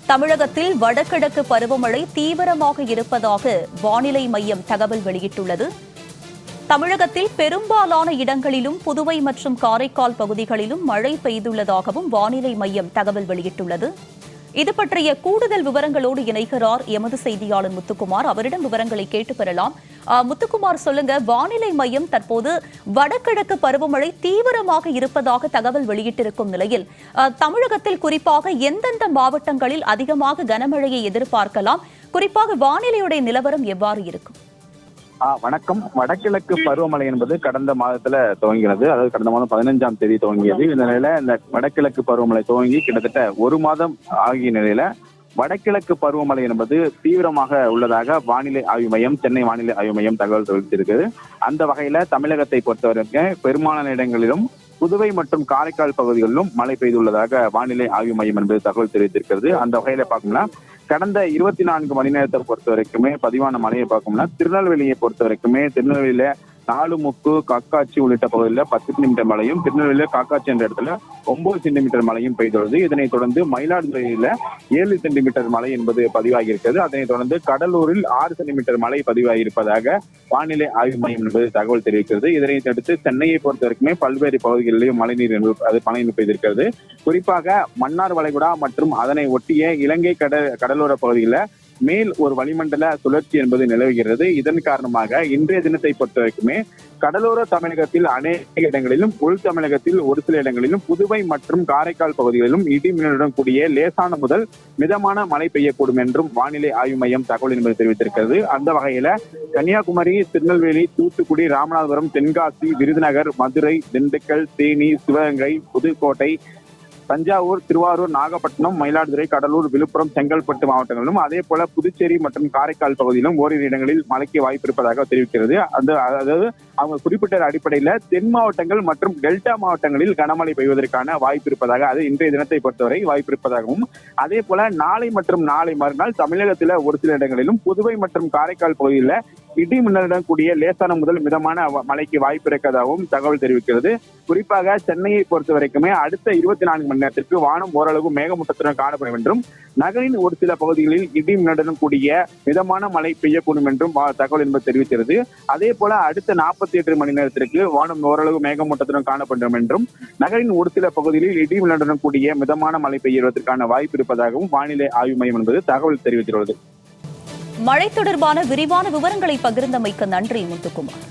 தமிழகத்தில் வடகிழக்கு பருவமழை தீவிரமாக இருப்பதாக வானிலை மையம் தகவல் வெளியிட்டுள்ளது. தமிழகத்தில் பெரும்பாலான இடங்களிலும் புதுவை மற்றும் காரைக்கால் பகுதிகளிலும் மழை பெய்துள்ளதாகவும் வானிலை மையம் தகவல் வெளியிட்டுள்ளது. இது பற்றிய கூடுதல் விவரங்களோடு இணைகிறார் எமது செய்தியாளர் முத்துக்குமார். அவரிடம் விவரங்களை கேட்டு பெறலாம். முத்துக்குமார், சொல்லுங்க, வானிலை மையம் தற்போது வடகிழக்கு பருவமழை தீவிரமாக இருப்பதாக தகவல் வெளியிட்டிருக்கும் நிலையில் தமிழகத்தில் குறிப்பாக எந்தெந்த மாவட்டங்களில் அதிகமாக கனமழையை எதிர்பார்க்கலாம்? குறிப்பாக வானிலையுடைய நிலவரம் எவ்வாறு இருக்கும்? வணக்கம். வடகிழக்கு பருவமழை என்பது கடந்த மாதத்துல துவங்கினது. அதாவது கடந்த மாதம் 15ஆம் தேதி துவங்கியது. இந்த நிலையில இந்த வடகிழக்கு பருவமழை துவங்கி கிட்டத்தட்ட ஒரு மாதம் ஆகிய நிலையில வடகிழக்கு பருவமழை என்பது தீவிரமாக உள்ளதாக வானிலை ஆய்வு மையம், சென்னை வானிலை ஆய்வு மையம் தகவல் தெரிவித்திருக்கிறது. அந்த வகையில தமிழகத்தை பொறுத்தவரைக்கும் பெரும்பாலான இடங்களிலும் புதுவை மற்றும் காரைக்கால் பகுதிகளிலும் மழை பெய்துள்ளதாக வானிலை ஆய்வு மையம் என்பது தகவல் தெரிவித்திருக்கிறது. அந்த வகையில பார்க்கணும்னா கடந்த 24 மணி நேரத்தை பொறுத்த வரைக்குமே பதிவான மழையை பார்க்கணும்னா திருநெல்வேலியை பொறுத்த வரைக்குமே திருநெல்வேலியில நாலுமுக்கு, காக்காட்சி உள்ளிட்ட பகுதியில் 10 சென்டிமீட்டர் மழையும், திருநெல்வேலியில காக்காட்சி என்ற இடத்துல 9 சென்டிமீட்டர் மழையும் பெய்துள்ளது. இதனைத் தொடர்ந்து மயிலாடுதுறையில 7 சென்டிமீட்டர் மழை என்பது பதிவாகி இருக்கிறது. அதனைத் தொடர்ந்து கடலூரில் 6 சென்டிமீட்டர் மழை பதிவாகி இருப்பதாக வானிலை ஆய்வு மையம் என்பது தகவல் தெரிவிக்கிறது. இதனைத் அடுத்து சென்னையை பொறுத்த வரைக்குமே பல்வேறு பகுதிகளிலும் மழை பெய்திருக்கிறது. குறிப்பாக மன்னார் வளைகுடா மற்றும் அதனை ஒட்டிய இலங்கை கடலோர பகுதியில் மேல் ஒரு வளிமண்டல சுழற்சி என்பது நிலவுகிறது. இதன் காரணமாக இன்றைய தினத்தை பொறுத்த வரைக்குமே கடலோர தமிழகத்தில் அநேக இடங்களிலும், உள் தமிழகத்தில் ஒரு சில இடங்களிலும், புதுவை மற்றும் காரைக்கால் பகுதிகளிலும் இடி மின்னலுடன் கூடிய லேசான முதல் மிதமான மழை பெய்யக்கூடும் என்றும் வானிலை ஆய்வு மையம் தகவல் என்பது தெரிவித்திருக்கிறது. அந்த வகையில கன்னியாகுமரி, திருநெல்வேலி, தூத்துக்குடி, ராமநாதபுரம், தென்காசி, விருதுநகர், மதுரை, திண்டுக்கல், தேனி, சிவகங்கை, புதுக்கோட்டை, தஞ்சாவூர், திருவாரூர், நாகப்பட்டினம், மயிலாடுதுறை, கடலூர், விழுப்புரம், செங்கல்பட்டு மாவட்டங்களிலும் அதே போல புதுச்சேரி மற்றும் காரைக்கால் பகுதியிலும் ஓரிரு இடங்களில் மழைக்கு வாய்ப்பு இருப்பதாக தெரிவிக்கிறது. அதாவது அவங்க குறிப்பிட்ட அடிப்படையில தென் மாவட்டங்கள் மற்றும் டெல்டா மாவட்டங்களில் கனமழை பெய்வதற்கான வாய்ப்பு இருப்பதாக, அது இன்றைய தினத்தை பொறுத்தவரை வாய்ப்பு இருப்பதாகவும், அதே போல நாளை மற்றும் நாளை மறுநாள் தமிழகத்தில் ஒரு சில இடங்களிலும் புதுவை மற்றும் காரைக்கால் பகுதியில் இடி மின்னலுடன் கூடிய லேசான முதல் மிதமான மழைக்கு வாய்ப்பு இருக்கிறதாகவும் தகவல் தெரிவிக்கிறது. குறிப்பாக சென்னையை பொறுத்த வரைக்குமே அடுத்த 24 மணி நேரத்திற்கு வானம் ஓரளவு மேகமூட்டத்துடன் காணப்படும் என்றும், நகரின் ஒரு சில பகுதிகளில் இடி மின்னலுடன் கூடிய மிதமான மழை பெய்யக்கூடும் என்றும் தகவல் என்பது தெரிவிக்கிறது. அதே போல அடுத்த 48 மணி நேரத்திற்கு வானம் ஓரளவு மேகமூட்டத்துடன் காணப்படும் என்றும், நகரின் ஒரு சில பகுதிகளில் இடி மின்னலுடன் கூடிய மிதமான மழை பெய்வதற்கான வாய்ப்பு இருப்பதாகவும் வானிலை ஆய்வு மையம் என்பது தகவல் தெரிவித்துள்ளது. மழை தொடர்பான விரிவான விவரங்களை பகிர்ந்தமைக்கு நன்றி முத்துக்குமார்.